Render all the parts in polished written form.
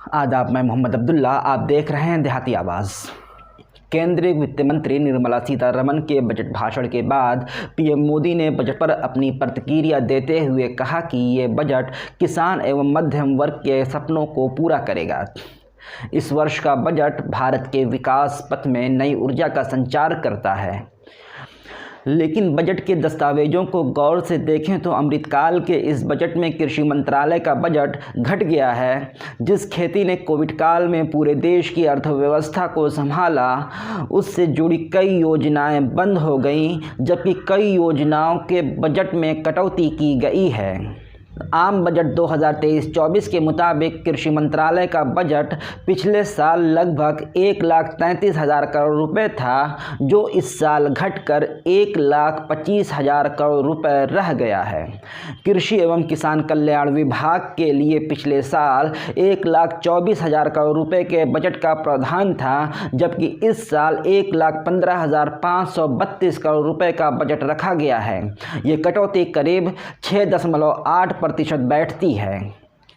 आदाब, मैं मोहम्मद अब्दुल्ला। आप देख रहे हैं देहाती आवाज़। केंद्रीय वित्त मंत्री निर्मला सीतारमण के बजट भाषण के बाद पीएम मोदी ने बजट पर अपनी प्रतिक्रिया देते हुए कहा कि ये बजट किसान एवं मध्यम वर्ग के सपनों को पूरा करेगा। इस वर्ष का बजट भारत के विकास पथ में नई ऊर्जा का संचार करता है। लेकिन बजट के दस्तावेजों को गौर से देखें तो अमृतकाल के इस बजट में कृषि मंत्रालय का बजट घट गया है। जिस खेती ने कोविड काल में पूरे देश की अर्थव्यवस्था को संभाला, उससे जुड़ी कई योजनाएं बंद हो गईं, जबकि कई योजनाओं के बजट में कटौती की गई है। आम बजट 2023-24 के मुताबिक कृषि मंत्रालय का बजट पिछले साल लगभग 1,33,000 करोड़ रुपए था, जो इस साल घटकर 1,25,000 करोड़ रुपए रह गया है। कृषि एवं किसान कल्याण विभाग के लिए पिछले साल 1,24,000 करोड़ रुपए के बजट का प्रावधान था, जबकि इस साल 1,15,532 करोड़ रुपए का बजट रखा गया है। ये कटौती करीब 6.8% बैठती है।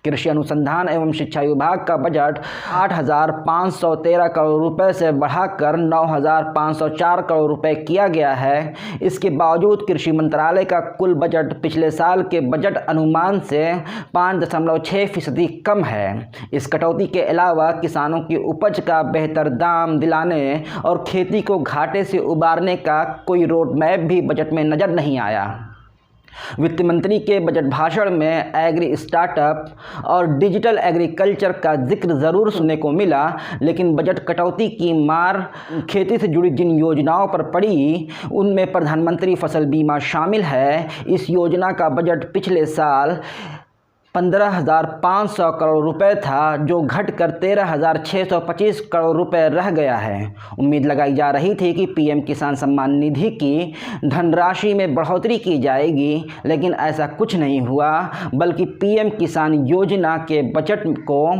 कृषि अनुसंधान एवं शिक्षा विभाग का बजट 8,513 करोड़ रुपए से बढ़ाकर 9,504 करोड़ रुपए किया गया है। इसके बावजूद कृषि मंत्रालय का कुल बजट पिछले साल के बजट अनुमान से 5.6% कम है। इस कटौती के अलावा किसानों की उपज का बेहतर दाम दिलाने और खेती को घाटे से उबारने का कोई रोड मैप भी बजट में नजर नहीं आया। वित्त मंत्री के बजट भाषण में एग्री स्टार्टअप और डिजिटल एग्रीकल्चर का जिक्र ज़रूर सुनने को मिला, लेकिन बजट कटौती की मार खेती से जुड़ी जिन योजनाओं पर पड़ी, उनमें प्रधानमंत्री फसल बीमा शामिल है। इस योजना का बजट पिछले साल 15,500 करोड़ रुपए था, जो घटकर 13,625 करोड़ रुपए रह गया है। उम्मीद लगाई जा रही थी कि पीएम किसान सम्मान निधि की धनराशि में बढ़ोतरी की जाएगी, लेकिन ऐसा कुछ नहीं हुआ, बल्कि पीएम किसान योजना के बजट को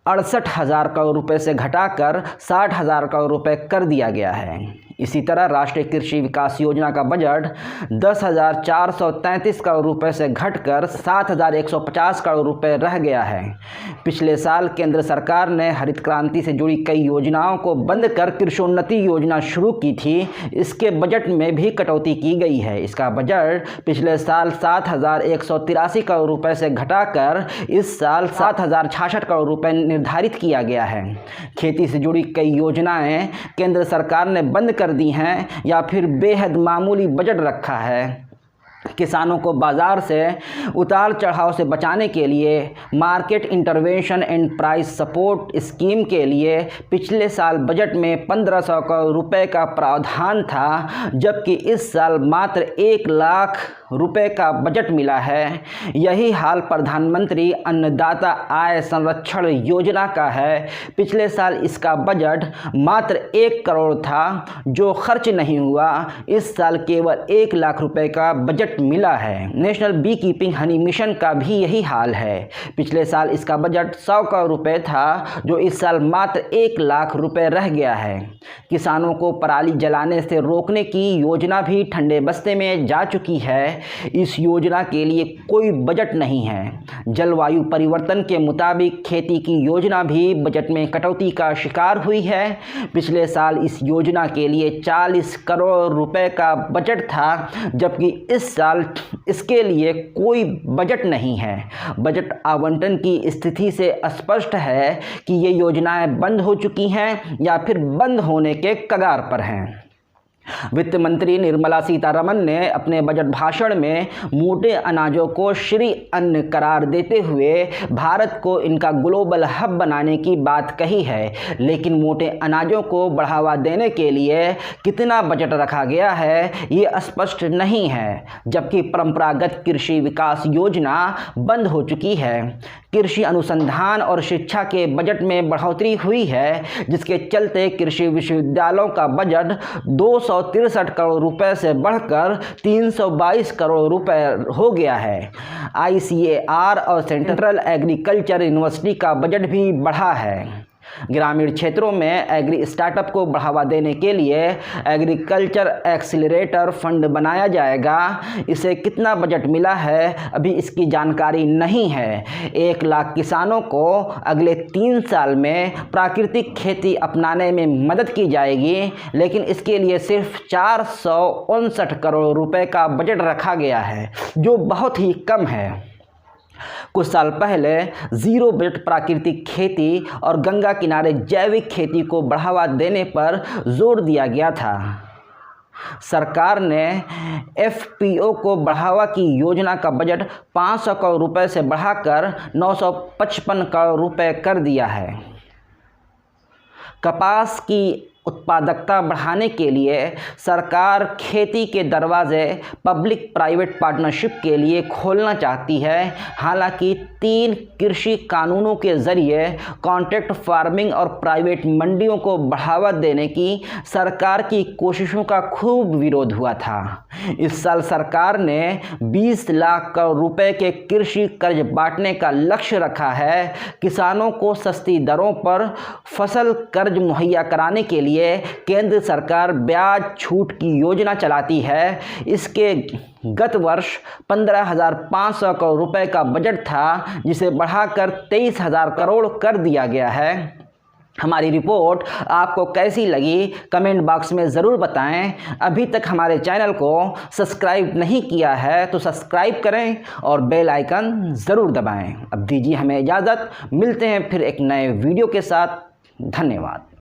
68,000 करोड़ रुपए से घटाकर 60,000 करोड़ रुपए कर दिया गया है। इसी तरह राष्ट्रीय कृषि विकास योजना का बजट 10,433 करोड़ रुपए से घटकर 7,150 करोड़ रुपए रह गया है। पिछले साल केंद्र सरकार ने हरित क्रांति से जुड़ी कई योजनाओं को बंद कर कृषोन्नति योजना शुरू की थी। इसके बजट में भी कटौती की गई है। इसका बजट पिछले साल 7,183 करोड़ रुपए से घटाकर इस साल 7,066 करोड़ रुपए निर्धारित किया गया है। खेती से जुड़ी कई योजनाएं केंद्र सरकार ने बंद कर दी हैं या फिर बेहद मामूली बजट रखा है। किसानों को बाजार से उतार चढ़ाव से बचाने के लिए market intervention and price support scheme के लिए पिछले साल बजट में 1,500 करोड़ रुपए का प्रावधान था, जबकि इस साल मात्र 1 लाख रुपए का बजट मिला है। यही हाल प्रधानमंत्री अन्नदाता आय संरक्षण योजना का है। पिछले साल इसका बजट मात्र 1 करोड़ था, जो खर्च नहीं हुआ। इस साल केवल 1 लाख रुपए का बजट मिला है। National beekeeping honey mission का भी यही हाल है। पिछले साल इसका बजट 100 करोड़ रुपए था, जो इस साल मात्र 1 लाख रुपए रह गया है। किसानों को पराली जलाने से रोकने की योजना भी ठंडे बस्ते में जा चुकी है। इस योजना के लिए कोई बजट नहीं है। जलवायु परिवर्तन के मुताबिक खेती की योजना भी बजट में कटौती का शिकार हुई है। पिछले साल इस योजना के लिए 40 करोड़ रुपए का बजट था, जबकि इस साल इसके लिए कोई बजट नहीं है। बजट आवंटन की स्थिति से स्पष्ट है कि ये योजनाएं बंद हो चुकी हैं या फिर बंद होने के कगार पर हैं। वित्त मंत्री निर्मला सीतारमण ने अपने बजट भाषण में मोटे अनाजों को श्री अन्न करार देते हुए भारत को इनका ग्लोबल हब बनाने की बात कही है, लेकिन मोटे अनाजों को बढ़ावा देने के लिए कितना बजट रखा गया है, ये स्पष्ट नहीं है। जबकि परंपरागत कृषि विकास योजना बंद हो चुकी है। कृषि अनुसंधान और शिक्षा के बजट में बढ़ोतरी हुई है, जिसके चलते कृषि विश्वविद्यालयों का बजट 263 करोड़ रुपए से बढ़कर 322 करोड़ रुपए हो गया है। ICAR और सेंट्रल एग्रीकल्चर यूनिवर्सिटी का बजट भी बढ़ा है। ग्रामीण क्षेत्रों में एग्री स्टार्टअप को बढ़ावा देने के लिए एग्रीकल्चर एक्सीलरेटर फंड बनाया जाएगा। इसे कितना बजट मिला है अभी इसकी जानकारी नहीं है। 1 लाख किसानों को अगले 3 साल में प्राकृतिक खेती अपनाने में मदद की जाएगी, लेकिन इसके लिए सिर्फ 459 करोड़ रुपए का बजट रखा गया है, जो बहुत ही कम है। कुछ साल पहले जीरो बजट प्राकृतिक खेती और गंगा किनारे जैविक खेती को बढ़ावा देने पर जोर दिया गया था। सरकार ने एफपीओ को बढ़ावा की योजना का बजट 500 करोड़ रुपए से बढ़ाकर 955 करोड़ रुपए कर दिया है। कपास की उत्पादकता बढ़ाने के लिए सरकार खेती के दरवाजे पब्लिक प्राइवेट पार्टनरशिप के लिए खोलना चाहती है। हालांकि 3 कृषि कानूनों के ज़रिए कॉन्ट्रैक्ट फार्मिंग और प्राइवेट मंडियों को बढ़ावा देने की सरकार की कोशिशों का खूब विरोध हुआ था। इस साल सरकार ने 20 लाख करोड़ रुपए के कृषि कर्ज बांटने का लक्ष्य रखा है। किसानों को सस्ती दरों पर फसल कर्ज मुहैया कराने के लिए केंद्र सरकार ब्याज छूट की योजना चलाती है। इसके गत वर्ष 15,500 करोड़ रुपए का बजट था, जिसे बढ़ाकर 23,000 करोड़ कर दिया गया है। हमारी रिपोर्ट आपको कैसी लगी कमेंट बॉक्स में ज़रूर बताएं। अभी तक हमारे चैनल को सब्सक्राइब नहीं किया है तो सब्सक्राइब करें और बेल आइकन ज़रूर दबाएं। अब दीजिए हमें इजाज़त, मिलते हैं फिर एक नए वीडियो के साथ। धन्यवाद।